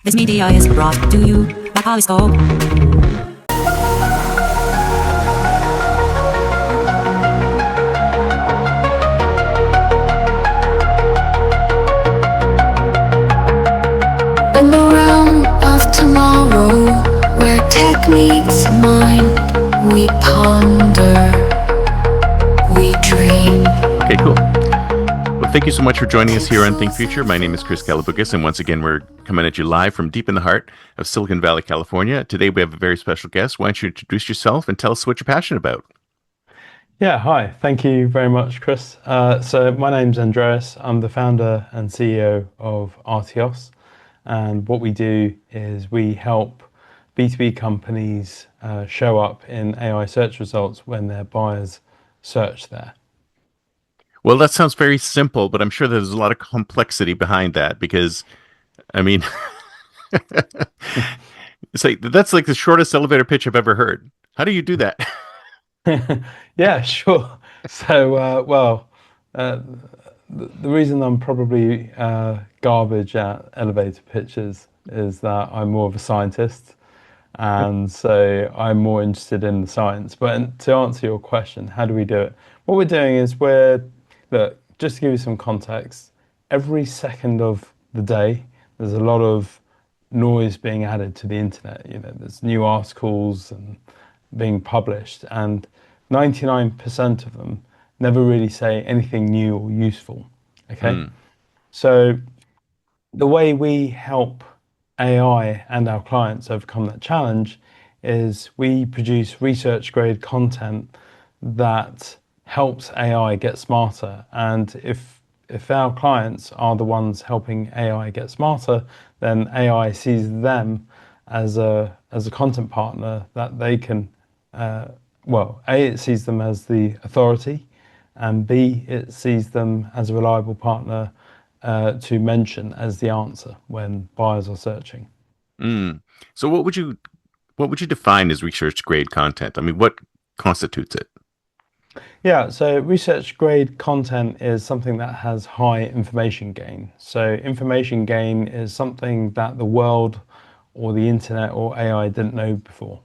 This media is brought to you by Polyscope. In the realm of tomorrow, where tech meets mind, we ponder, we dream. Okay, cool. Well, thank you so much for joining us here on Think Future. My name is Chris Kalaboukis, and once again, we're coming at you live from deep in the heart of Silicon Valley, California. Today, we have a very special guest. Why don't you introduce yourself and tell us what you're passionate about? Yeah, hi. Thank you very much, Chris. So my name's Andreas. I'm the founder and CEO of Artios. And what we do is we help B2B companies show up in AI search results when their buyers search there. Well, that sounds very simple, but I'm sure there's a lot of complexity behind that because, I mean, it's like that's like the shortest elevator pitch I've ever heard. How do you do that? Yeah, sure. So, the reason I'm probably garbage at elevator pitches is that I'm more of a scientist. And so I'm more interested in the science. But to answer your question, how do we do it? What we're doing is look, just to give you some context, every second of the day, there's a lot of noise being added to the internet. You know, there's new articles and being published, and 99% of them never really say anything new or useful. Okay. So the way we help AI and our clients overcome that challenge is we produce research grade content that helps AI get smarter. And if our clients are the ones helping AI get smarter, then AI sees them as a content partner that they can A, it sees them as the authority, and B, it sees them as a reliable partner to mention as the answer when buyers are searching. So what would you define as research grade content? I mean, what constitutes it? Yeah, so research grade content is something that has high information gain. So information gain is something that the world or the internet or AI didn't know before.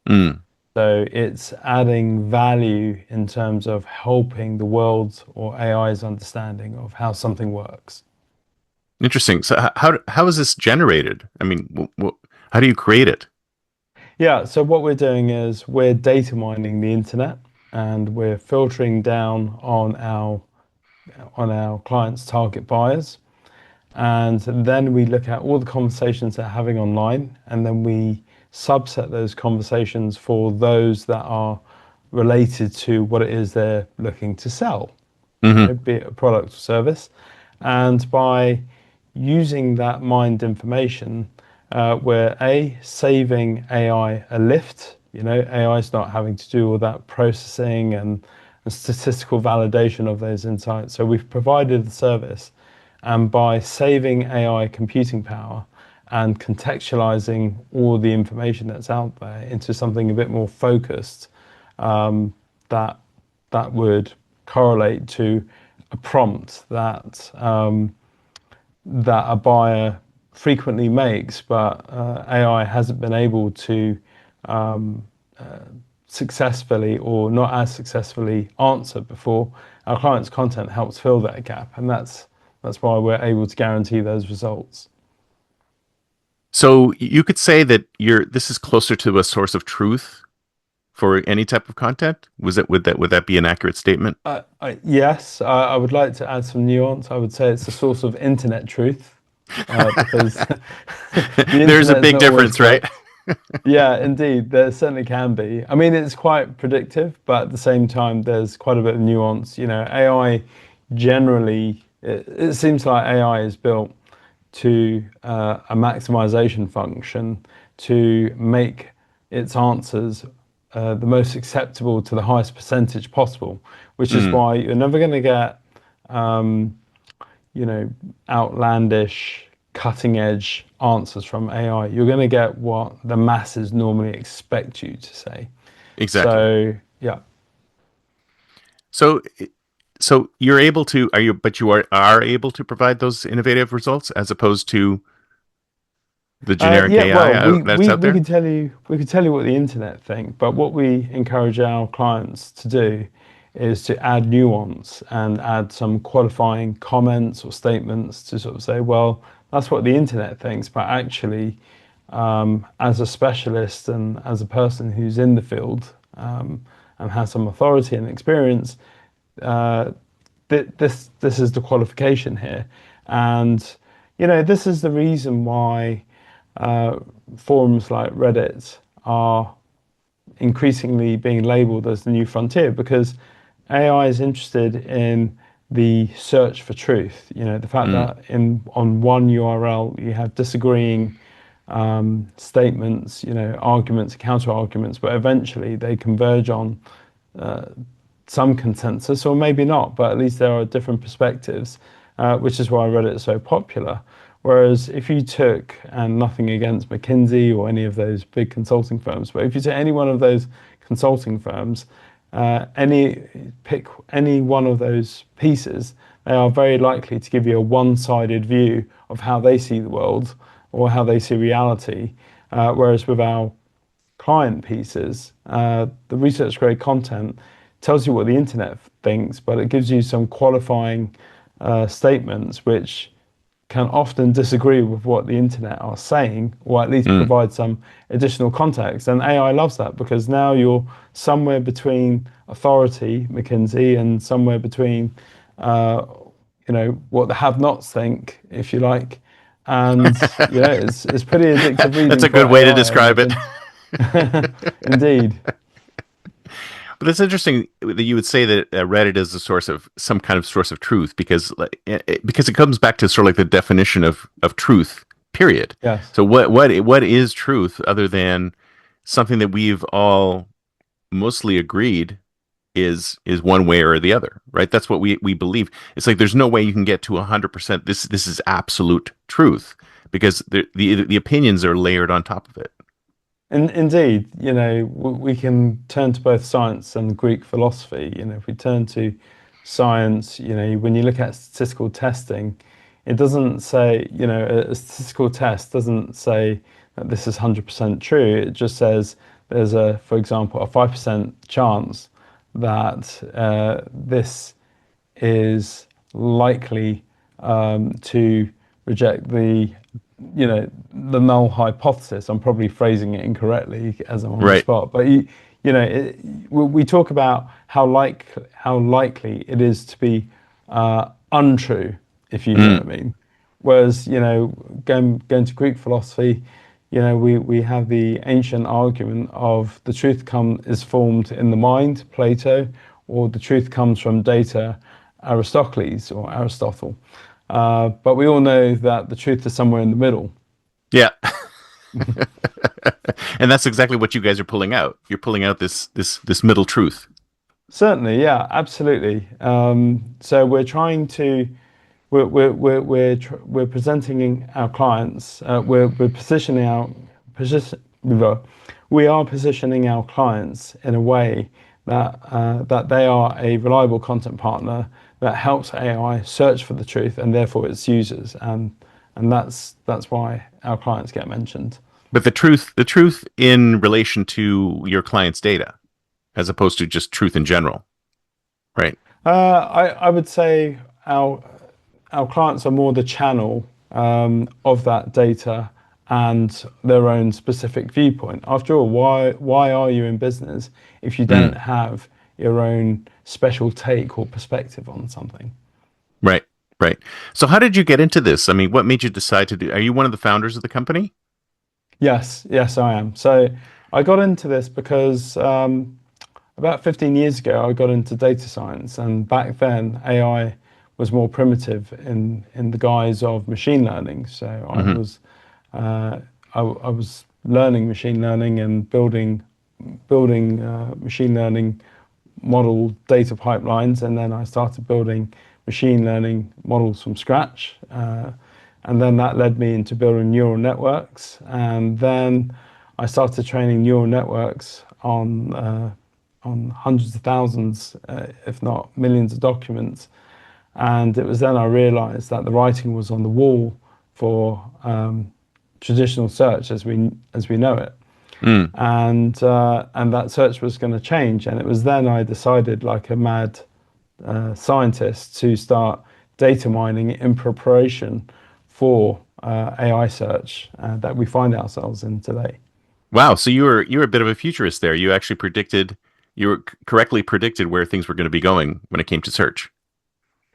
So it's adding value in terms of helping the world's or AI's understanding of how something works. Interesting. So how is this generated? I mean, how do you create it? Yeah, so what we're doing is we're data mining the internet and we're filtering down on our clients' target buyers. And then we look at all the conversations they're having online, and then we subset those conversations for those that are related to what it is they're looking to sell, be it a product or service. And by using that mined information, we're saving AI a lift. You know, AI is not having to do all that processing and statistical validation of those insights. So we've provided the service, and by saving AI computing power and contextualizing all the information that's out there into something a bit more focused, that would correlate to a prompt that a buyer frequently makes, but AI hasn't been able to successfully or not as successfully answer before. Our client's content helps fill that gap, and that's why we're able to guarantee those results. So you could say that this is closer to a source of truth for any type of content. Would that be an accurate statement? Yes, I would like to add some nuance. I would say it's a source of internet truth because There's a big difference, right? Yeah, indeed, there certainly can be. I mean, it's quite predictive, but at the same time, there's quite a bit of nuance. You know, AI generally, it seems like AI is built to a maximization function to make its answers the most acceptable to the highest percentage possible, which is why you're never going to get, outlandish, cutting edge answers from AI. You're going to get what the masses normally expect you to say. Exactly. So, yeah. So you're able to, are able to provide those innovative results as opposed to The generic Yeah, AI well, that's out we there? can tell you what the internet think, but what we encourage our clients to do is to add nuance and add some qualifying comments or statements to sort of say, well, that's what the internet thinks, but actually, as a specialist and as a person who's in the field and has some authority and experience, uh, this is the qualification here, and this is the reason why forums like Reddit are increasingly being labeled as the new frontier because AI is interested in the search for truth. The fact Mm. that on one URL you have disagreeing statements, arguments, counter arguments, but eventually they converge on some consensus, or maybe not, but at least there are different perspectives, which is why Reddit is so popular. Whereas if you took, and nothing against McKinsey or any of those big consulting firms, but if you took any one of those consulting firms, pick any one of those pieces, they are very likely to give you a one-sided view of how they see the world or how they see reality. Whereas with our client pieces, the research grade content tells you what the internet thinks, but it gives you some qualifying statements which can often disagree with what the internet are saying, or at least Mm. provide some additional context. And AI loves that because now you're somewhere between authority, McKinsey, and somewhere between, what the have-nots think, if you like. And it's pretty addictive That's reading a for good way to AI, I describe it. imagine. Indeed. But it's interesting that you would say that Reddit is a source of some kind of source of truth because because it comes back to sort of like the definition of truth, period. Yes. So what is truth other than something that we've all mostly agreed is one way or the other, right? That's what we believe. It's like there's no way you can get to 100%. This is absolute truth because the opinions are layered on top of it. Indeed, we can turn to both science and Greek philosophy. If we turn to science, when you look at statistical testing, it doesn't say, a statistical test doesn't say that this is 100% true. It just says there's for example, a 5% chance that this is likely to reject the null hypothesis. I'm probably phrasing it incorrectly as I'm on the Right. spot, but we talk about how likely it is to be untrue, if you know what Mm. I mean. Whereas going to Greek philosophy, we have the ancient argument of the truth is formed in the mind, Plato, or the truth comes from data, Aristocles or Aristotle. But we all know that the truth is somewhere in the middle. Yeah. And that's exactly what you guys are pulling out. You're pulling out this middle truth. Certainly, yeah, absolutely. So we're trying to we're presenting our clients. We're positioning position we are positioning our clients in a way that they are a reliable content partner that helps AI search for the truth and therefore its users, and that's why our clients get mentioned. But the truth in relation to your client's data, as opposed to just truth in general, right? I would say our clients are more the channel of that data and their own specific viewpoint. After all, why are you in business if you don't Mm. have your own special take or perspective on something? Right, right. So how did you get into this? I mean, what made you decide to do? Are you one of the founders of the company? Yes, I am. So I got into this because about 15 years ago, I got into data science, and back then AI was more primitive in the guise of machine learning. So Hmm. I was learning machine learning and building machine learning model data pipelines, and then I started building machine learning models from scratch. And then that led me into building neural networks, and then I started training neural networks on hundreds of thousands, if not millions of documents. And it was then I realized that the writing was on the wall for traditional search as we know it. Mm. And that search was going to change. And it was then I decided, like a mad scientist, to start data mining in preparation for AI search that we find ourselves in today. Wow. So you were a bit of a futurist there. You actually predicted, you were correctly predicted where things were going to be going when it came to search.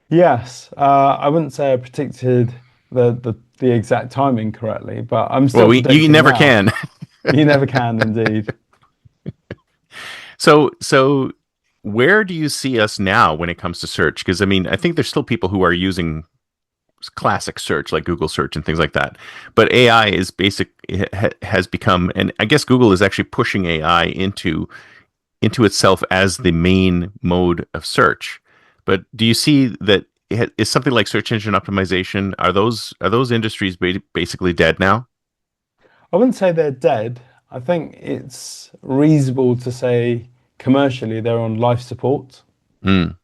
Yes, I wouldn't say I predicted the exact timing correctly, but I'm Well, still you predicting never now. can. You never can, indeed. So where do you see us now when it comes to search? Because I mean, I think there's still people who are using classic search like Google search and things like that. But AI is has become, and I guess Google is actually pushing AI into itself as the main mode of search. But do you see that is something like search engine optimization? Are those industries basically dead now? I wouldn't say they're dead. I think it's reasonable to say commercially they're on life support. Mm,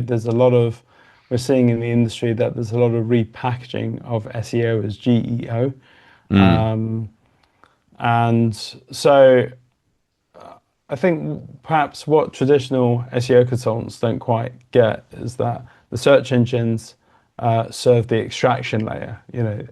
There's a lot of, we're seeing in the industry that there's a lot of repackaging of SEO as GEO. mm, And so I think perhaps what traditional SEO consultants don't quite get is that the search engines serve the extraction layer,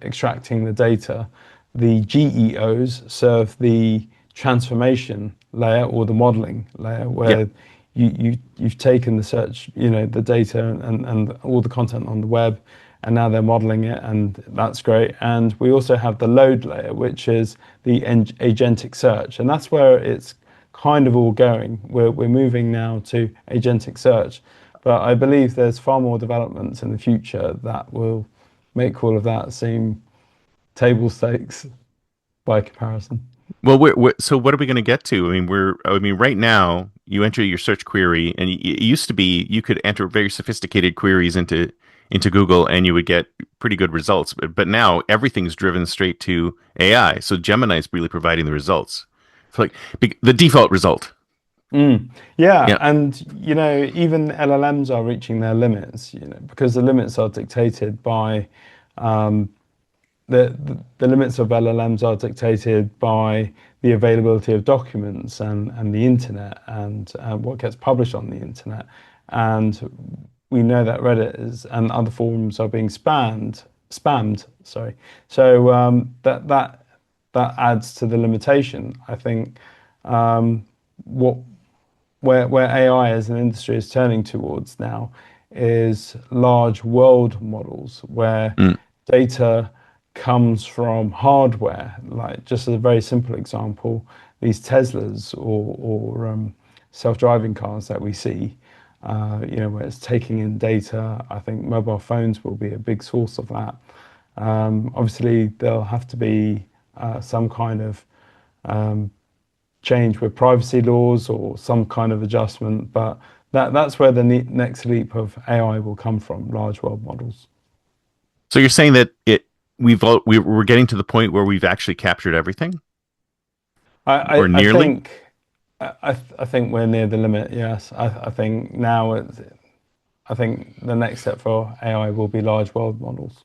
extracting the data. The GEOs serve the transformation layer or the modeling layer, yeah. where you've taken the search, the data and all the content on the web, and now they're modeling it, and that's great. And we also have the load layer, which is the agentic search, and that's where it's kind of all going. We're moving now to agentic search, but I believe there's far more developments in the future that will make all of that seem table stakes by comparison. Well, so what are we going to get to? I mean, right now you enter your search query, and it used to be you could enter very sophisticated queries into Google, and you would get pretty good results. But now everything's driven straight to AI. So Gemini is really providing the results. It's like the default result. Yeah, Yeah, and even LLMs are reaching their limits, because the limits are dictated by the limits of LLMs are dictated by the availability of documents and the internet and what gets published on the internet. And we know that Reddit is and other forums are being spammed. Sorry. So that adds to the limitation. I think what where AI as an industry is turning towards now is large world models where mm, data comes from hardware. Like, just as a very simple example, these Teslas or self-driving cars that we see, where it's taking in data. I think mobile phones will be a big source of that. Obviously, there'll have to be some kind of change with privacy laws or some kind of adjustment, but that's where the next leap of AI will come from, large world models. so you're saying that we're getting to the point where we've actually captured everything, or I nearly? think I think we're near the limit. Yes, I think now I think the next step for AI will be large world models.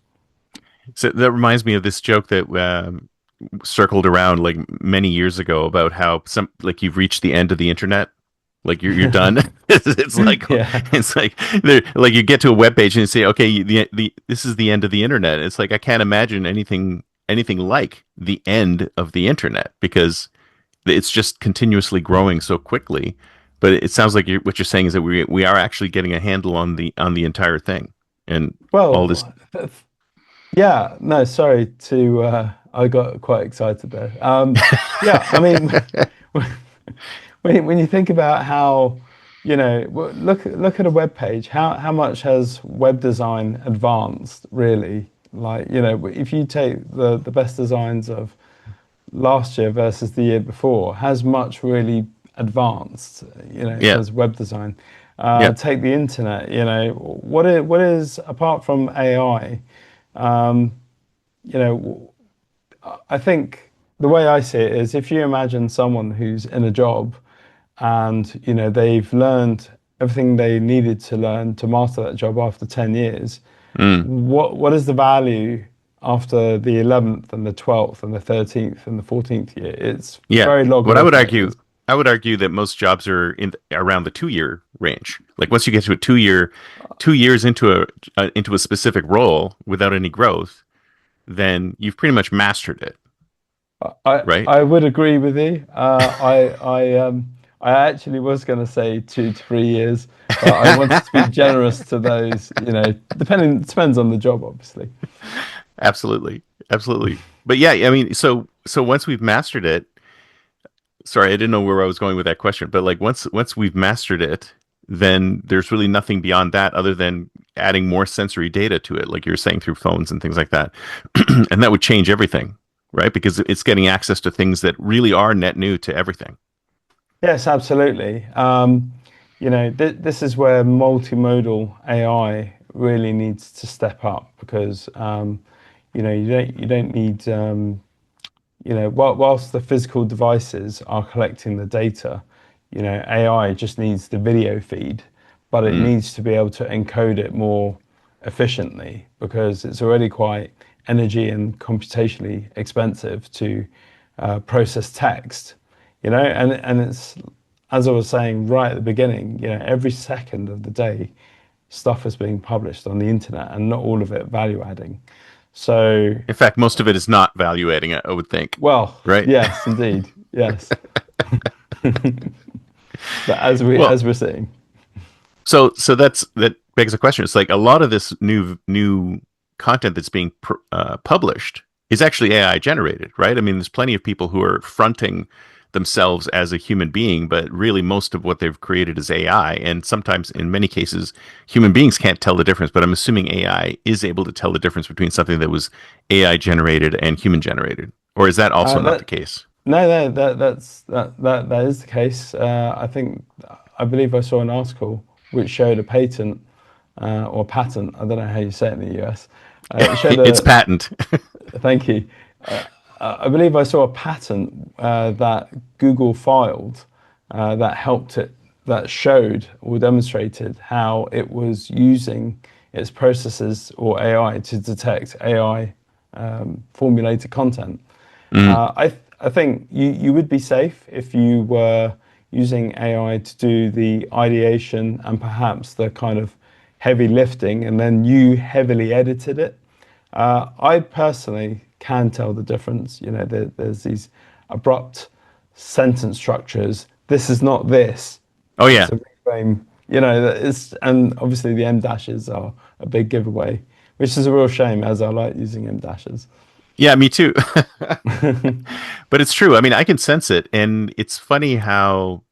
So that reminds me of this joke that circled around like many years ago about how some like you've reached the end of the internet. Like you're done. It's like Yeah. like you get to a web page and you say, okay, the this is the end of the internet. It's like I can't imagine anything like the end of the internet because it's just continuously growing so quickly. But it sounds like what you're saying is that we are actually getting a handle on the entire thing and all this. Well, yeah. No, sorry to. I got quite excited there. Yeah, I mean, when you think about how, look at a web page. How much has web design advanced, really? Like, if you take the best designs of last year versus the year before, has much really advanced, Yeah, as web design. yeah. Take the internet, what is apart from AI, you know, I think the way I see it is, if you imagine someone who's in a job and they've learned everything they needed to learn to master that job after 10 years, Mm, what is the value after the 11th and the 12th and the 13th and the 14th year, it's Yeah. very What logarithmic. I would argue that most jobs are in around the 2 year range. Like once you get to a 2 year, 2 years into a specific role without any growth, then you've pretty much mastered it, right? I would agree with you. I actually was going to say 2 to 3 years, but I wanted to be generous to those. Depends on the job, obviously. Absolutely. Absolutely. But yeah, I mean, so once we've mastered it, sorry, I didn't know where I was going with that question, but like once we've mastered it, then there's really nothing beyond that other than adding more sensory data to it, like you were saying through phones and things like that. And that would change everything, right? Because it's getting access to things that really are net new to everything. Yes, absolutely. This is where multimodal AI really needs to step up because you don't need whilst the physical devices are collecting the data, AI just needs the video feed, but it Mm. needs to be able to encode it more efficiently because it's already quite energy and computationally expensive to process text, and it's, as I was saying right at the beginning, every second of the day, stuff is being published on the internet and not all of it value adding. So, In fact, most of it is not value adding, I would think, well, right? yes, indeed, yes. But as we Well, as we're seeing, so that begs a question. It's like a lot of this new content that's being published is actually AI generated, right? I mean, there's plenty of people who are fronting themselves as a human being, but really most of what they've created is AI. And sometimes, in many cases, human beings can't tell the difference. But I'm assuming AI is able to tell the difference between something that was AI generated and human generated, or is that also not the that case? no, no, that is the case. I believe I saw an article which showed a patent or patent. I don't know how you say it in the US. It showed It's a patent. Thank you. I believe I saw a patent that Google filed that helped it, that showed or demonstrated how it was using its processes or AI to detect AI formulated content. Mm, I think you would be safe if you were using AI to do the ideation and perhaps the kind of heavy lifting, and then you heavily edited it. I personally can tell the difference. There's these abrupt sentence structures. This is not this. oh It's yeah, a reframe. And obviously the M dashes are a big giveaway, which is a real shame as I like using M dashes. yeah, me too. But it's true. I mean, I can sense it, and it's funny how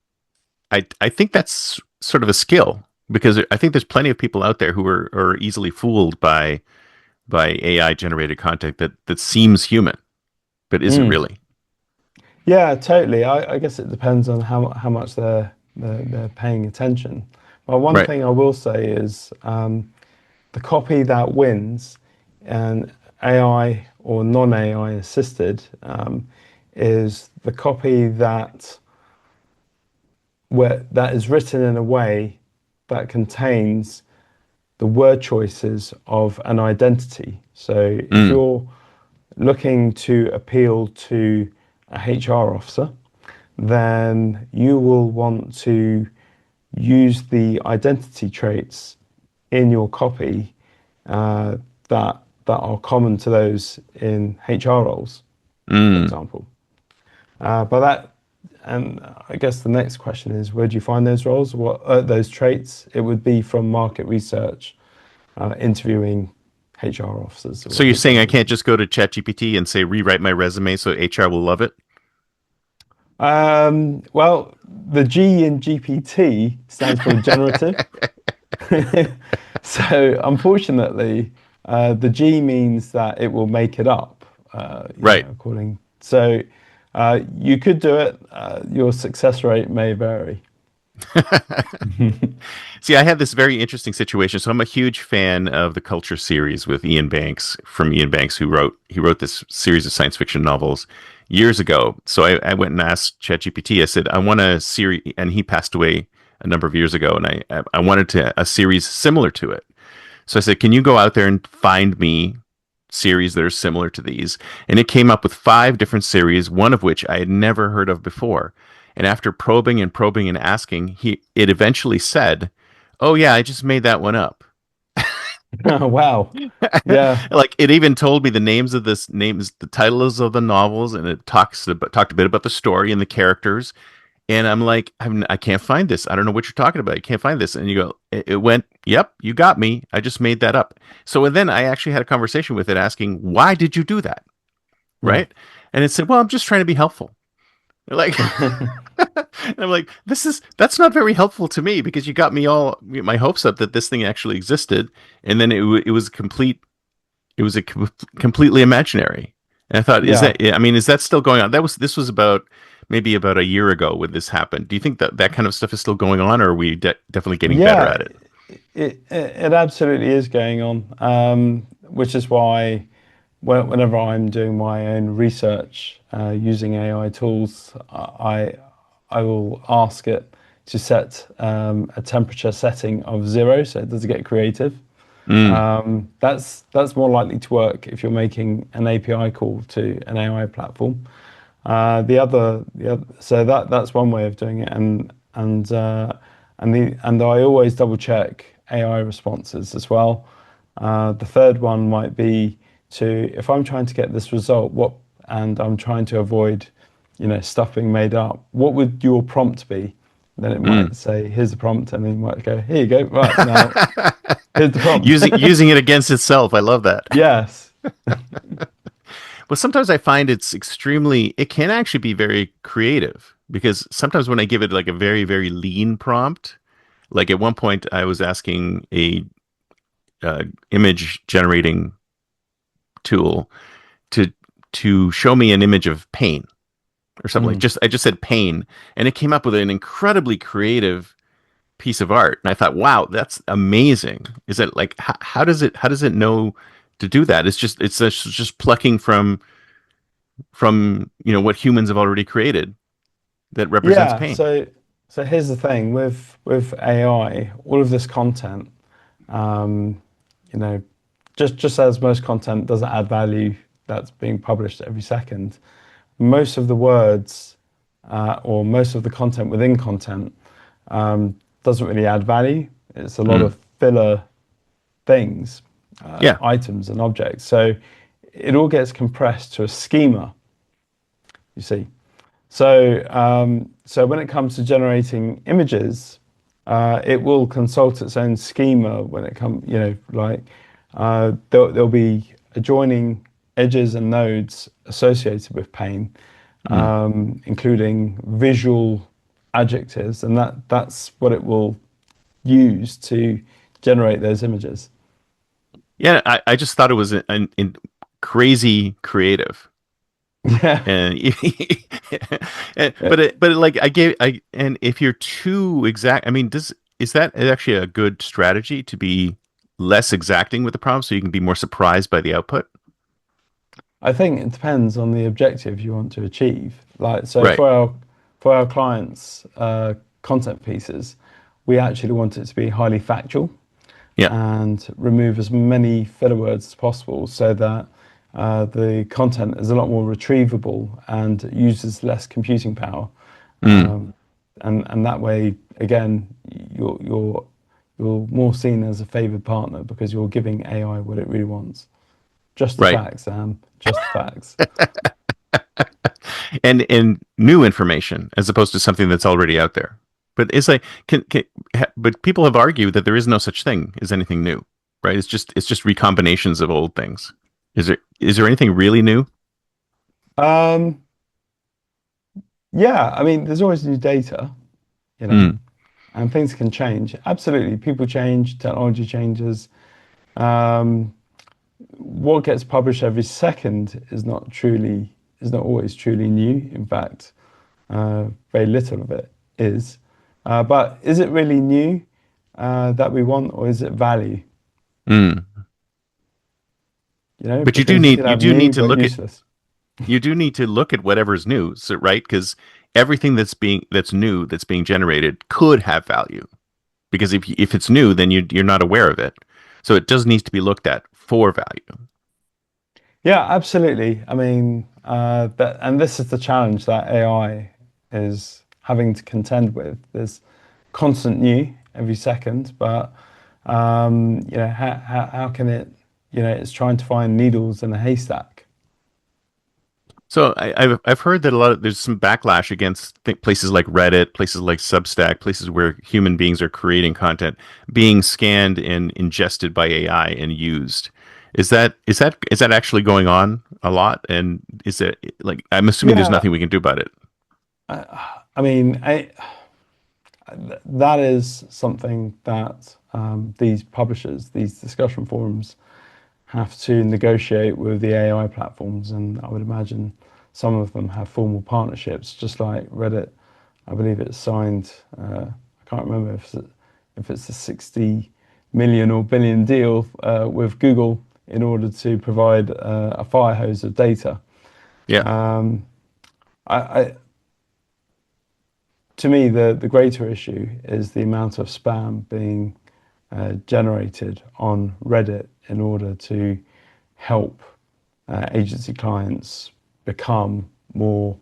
I think that's sort of a skill because I think there's plenty of people out there who are easily fooled by AI generated content that seems human but isn't really. Yeah, totally. I guess it depends on how much they're paying attention. But one Right. thing I will say is the copy that wins, and AI or non-AI assisted, is the copy that is written in a way that contains the word choices of an identity. So if Mm, you're looking to appeal to a HR officer, then you will want to use the identity traits in your copy uh, that are common to those in HR roles, for mm. example. But that, and I guess the next question is, where do you find those roles? What those traits? It would be from market research, interviewing HR officers So or you're HR saying I people. can't just go to ChatGPT and say rewrite my resume so HR will love it? Well, the G in GPT stands for generative. So unfortunately, the G means that it will make it up. Right. According. So you could do it. Your success rate may vary. See, I had this very interesting situation. So I'm a huge fan of the Culture series with Ian Banks from Ian Banks, he wrote this series of science fiction novels years ago. So I went and asked ChatGPT. I said, I want a series, and he passed away a number of years ago, and I wanted a series similar to it. So I said, can you go out there and find me series that are similar to these, and it came up with 5 different series, one of which I had never heard of before. And after probing and asking, it eventually said, "Oh yeah, I just made that one up." Wow. Yeah. Like it even told me the titles of the novels, and it talked a bit about the story and the characters. And I'm like, I can't find this. I don't know what you're talking about. I can't find this. And you go, it went, yep, you got me. I just made that up. So and then I actually had a conversation with it asking, why did you do that? Yeah. Right. And it said, well, I'm just trying to be helpful. Like, and I'm like, that's not very helpful to me because you got my hopes up that this thing actually existed. And then it was completely imaginary. And I thought, Yeah. is that still going on? This was maybe about a year ago when this happened. Do you think that that kind of stuff is still going on, or are we definitely getting better Yeah. at it? It absolutely is going on, which is why whenever I'm doing my own research using AI tools, I will ask it to set a temperature setting of 0, so it doesn't get creative. Mm, That's more likely to work if you're making an API call to an AI platform. So that's one way of doing it, and I always double check AI responses as well. The third one might be if I'm trying to get this result, and I'm trying to avoid, stuff being made up, what would your prompt be? Then it mm. might say, here's the prompt, and then you might go, here you go, right now, here's the prompt. Using it against itself. I love that. Yes. But sometimes I find it can actually be very creative because sometimes when I give it like a very, very lean prompt, like at one point I was asking a image generating tool to show me an image of pain or something like Mm. I just said pain, and it came up with an incredibly creative piece of art. And I thought, wow, that's amazing. Is that like how does it know to do that? It's just plucking from what humans have already created that represents Yeah. pain. So here's the thing with AI, all of this content, um, you know, just as most content doesn't add value that's being published every second, most of the words or most of the content within content doesn't really add value. It's a lot Mm. of filler things, Yeah. items and objects. So it all gets compressed to a schema, you see. So when it comes to generating images, it will consult its own schema when it comes, like there'll be adjoining edges and nodes associated with pane, Mm. including visual adjectives, and that's what it will use to generate those images. Yeah, I just thought it was an crazy creative. Yeah. And, Yeah. like and if you're too exact, I mean, is that actually a good strategy to be less exacting with the prompt so you can be more surprised by the output? I think it depends on the objective you want to achieve. Like, so Right. for our clients' content pieces, we actually want it to be highly factual Yeah. and remove as many filler words as possible, so that the content is a lot more retrievable and uses less computing power. Mm. And that way, again, you're more seen as a favored partner because you're giving AI what it really wants. Just the Right. facts, Sam. Just the facts. And new information as opposed to something that's already out there. But it's like but people have argued that there is no such thing as anything new, right? It's just recombinations of old things. Is there anything really new? Um, yeah, I mean, there's always new data, you know, Mm. and things can change. Absolutely, people change, technology changes. Um, what gets published every second is not always truly new. In fact, very little of it is. But is it really new that we want, or is it value? Mm. But Because you could you have do need new to but look at useless. whatever's new, so, right? Because everything that's new that's being generated could have value. Because if it's new, then you're not aware of it. So it does need to be looked at for value. Yeah, absolutely. I mean, and this is the challenge that AI is having to contend with. There's constant new every second, but how can it, it's trying to find needles in a haystack. So I've heard that there's some backlash against places like Reddit, places like Substack, places where human beings are creating content being scanned and ingested by AI and used. Is that actually going on a lot? And is it like I'm assuming there's Yeah, nothing we can do about it. I mean, that is something that these publishers, these discussion forums, have to negotiate with the AI platforms, and I would imagine some of them have formal partnerships, just like Reddit. I believe it's signed. I can't remember if it's a 60 million or billion deal with Google in order to provide a fire hose of data. Yeah. Um, I, to me, the greater issue is the amount of spam being generated on Reddit in order to help agency clients become more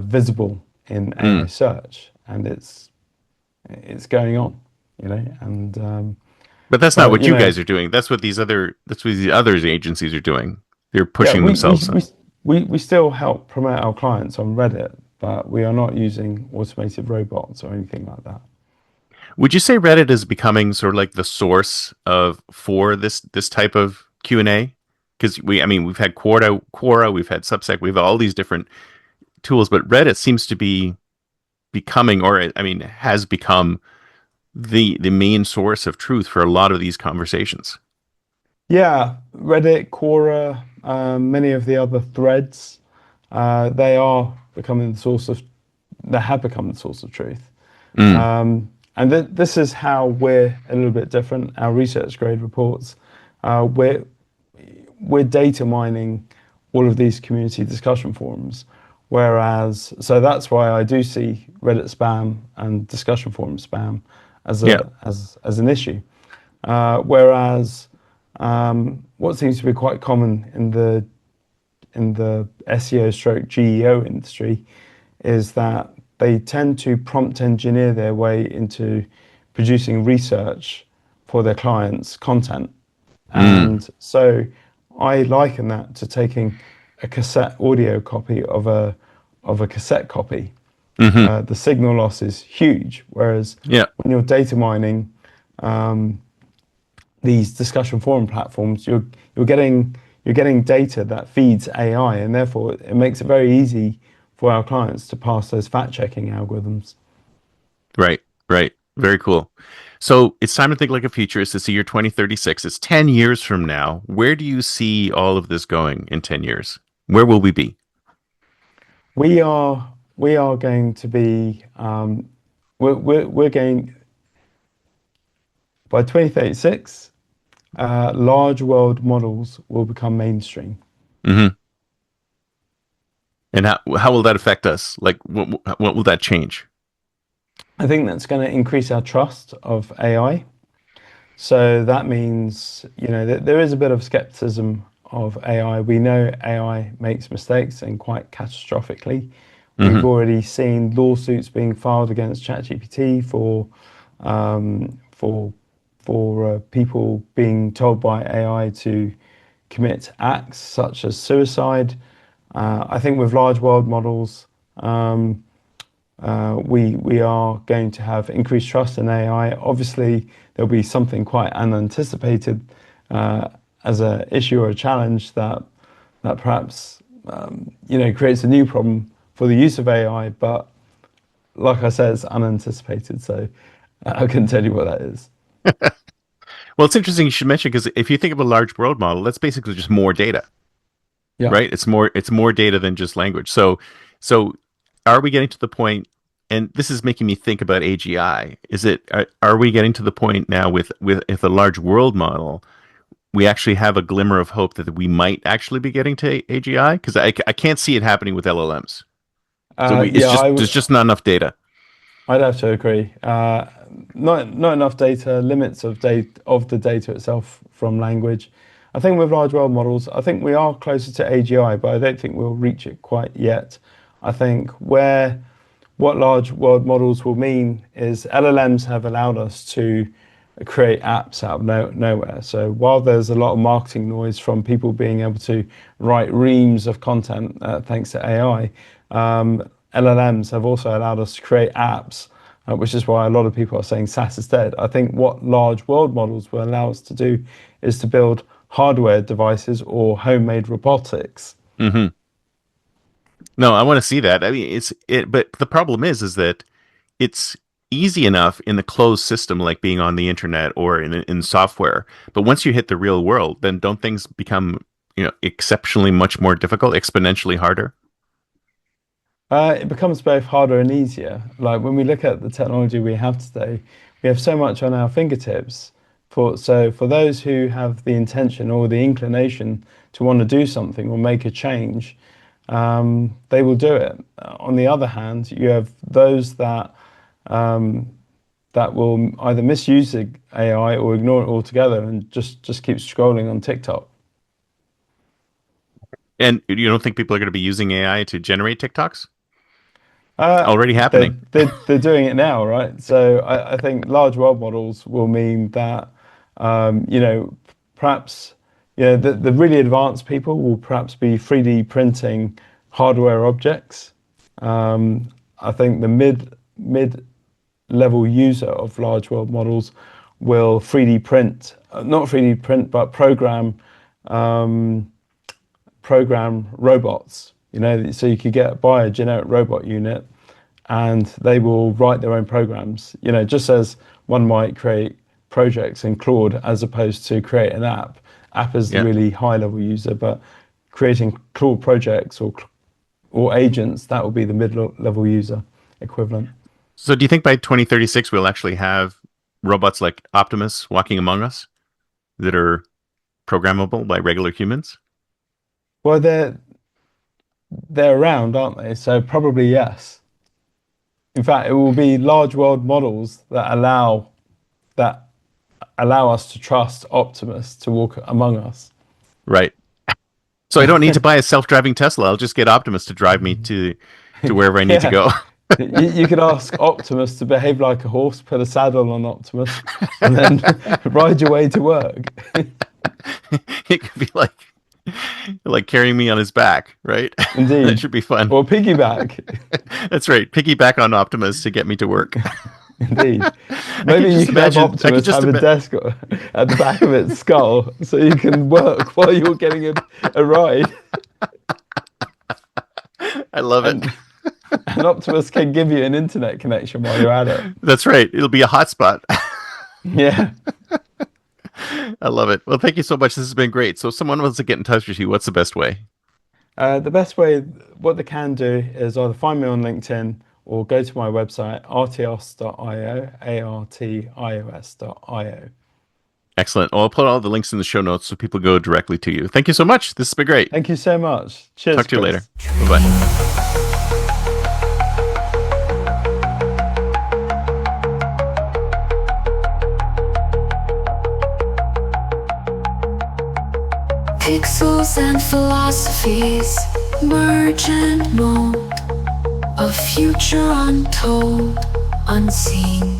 visible in AI Mm. search, and it's going on, and But that's not but what you guys are doing. That's what these other agencies are doing. They're yeah, pushing themselves. we still help promote our clients on Reddit, but we are not using automated robots or anything like that. Would you say Reddit is becoming sort of like the source of for this type of Q&A? Because I mean, we've had Quora, we've had Substack, we've all these different tools, but Reddit seems to be becoming, or I mean, has become the main source of truth for a lot of these conversations. Yeah, Reddit, Quora, many of the other threads, they are becoming the source of, they have become the source of truth. Mm. And this is how we're a little bit different. Our research grade reports, uh, we're we're data mining all of these community discussion forums. Whereas, so that's why I do see Reddit spam and discussion forum spam as Yeah. as an issue. Whereas, what seems to be quite common in the SEO stroke GEO industry is that they tend to prompt engineer their way into producing research for their clients' content. Mm. And so I liken that to taking a cassette audio copy of a cassette copy. Hmm. The signal loss is huge, whereas Yeah. when you're data mining these discussion forum platforms, you're getting data that feeds AI, and therefore it makes it very easy for our clients to pass those fact checking algorithms. Right. Right. Very cool. So it's time to think like a futurist. It's the year 2036. It's 10 years from now. Where do you see all of this going in 10 years? Where will we be? We are going to be we're going by 2036. Large world models will become mainstream. Hmm. And how will that affect us? Like, what will that change? I think that's going to increase our trust of AI. So that means, that there is a bit of skepticism of AI. We know AI makes mistakes and quite catastrophically. We've Hmm. already seen lawsuits being filed against ChatGPT um, for people being told by AI to commit acts such as suicide. I think with large world models, we are going to have increased trust in AI. Obviously, there'll be something quite unanticipated as a issue or a challenge that perhaps creates a new problem for the use of AI. But like I said, it's unanticipated, so I couldn't tell you what that is. Well, it's interesting you should mention because if you think of a large world model, that's basically just more data, Yeah. right? It's more data than just language. So are we getting to the point? And this is making me think about AGI. Are we getting to the point now with a large world model? We actually have a glimmer of hope that we might actually be getting to AGI because I can't see it happening with LLMs. So it's Yeah, just there's just not enough data. I'd have to agree. Not enough data, limits of data of the data itself from language. I think with large world models, I think we are closer to AGI, but I don't think we'll reach it quite yet. I think what large world models will mean is LLMs have allowed us to create apps out of nowhere. So while there's a lot of marketing noise from people being able to write reams of content thanks to AI, LLMs have also allowed us to create apps, which is why a lot of people are saying SaaS is dead. I think what large world models will allow us to do is to build hardware devices or homemade robotics. Mm-hmm. No, I want to see that. I mean, but the problem is that it's easy enough in the closed system, like being on the internet or in software. But once you hit the real world, then don't things become, exceptionally much more difficult, exponentially harder? It becomes both harder and easier. Like when we look at the technology we have today, we have so much on our fingertips. For those who have the intention or the inclination to want to do something or make a change, they will do it. On the other hand, you have those that will either misuse the AI or ignore it altogether and just keep scrolling on TikTok. And you don't think people are going to be using AI to generate TikToks? Uh, Already happening. they're doing it now, right? So I think large world models will mean that, perhaps, the really advanced people will perhaps be 3D printing hardware objects. I think the mid level user of large world models will 3D print, not 3D print, but program robots. So you could buy a generic robot unit, and they will write their own programs. Just as one might create projects in Claude as opposed to create an app. App is the really high level user, but creating Claude projects or agents, that will be the mid level user equivalent. So do you think by 2036 we'll actually have robots like Optimus walking among us that are programmable by regular humans? Well, they're around, aren't they? So probably yes. In fact, it will be large world models that allow us to trust Optimus to walk among us. Right. So I don't need to buy a self-driving Tesla. I'll just get Optimus to drive me to wherever I need to go. You could ask Optimus to behave like a horse, put a saddle on Optimus, and then ride your way to work. It could be like carrying me on his back, right? Indeed. That should be fun. Or piggyback. That's right. Piggyback on Optimus to get me to work. Indeed. Maybe you could have Optimus have a desk at the back of its skull so you can work while you're getting a ride. I love it. And Optimus can give you an internet connection while you're at it. That's right. It'll be a hotspot. Yeah. I love it. Well, thank you so much. This has been great. So if someone wants to get in touch with you, what's the best way? The best way, what they can do is either find me on LinkedIn or go to my website, artios.io, artios.io. Excellent. Well, I'll put all the links in the show notes so people go directly to you. Thank you so much. This has been great. Thank you so much. Cheers. Talk to you Chris. later. Bye-bye. Pixels and philosophies merge and mold, a future untold, unseen.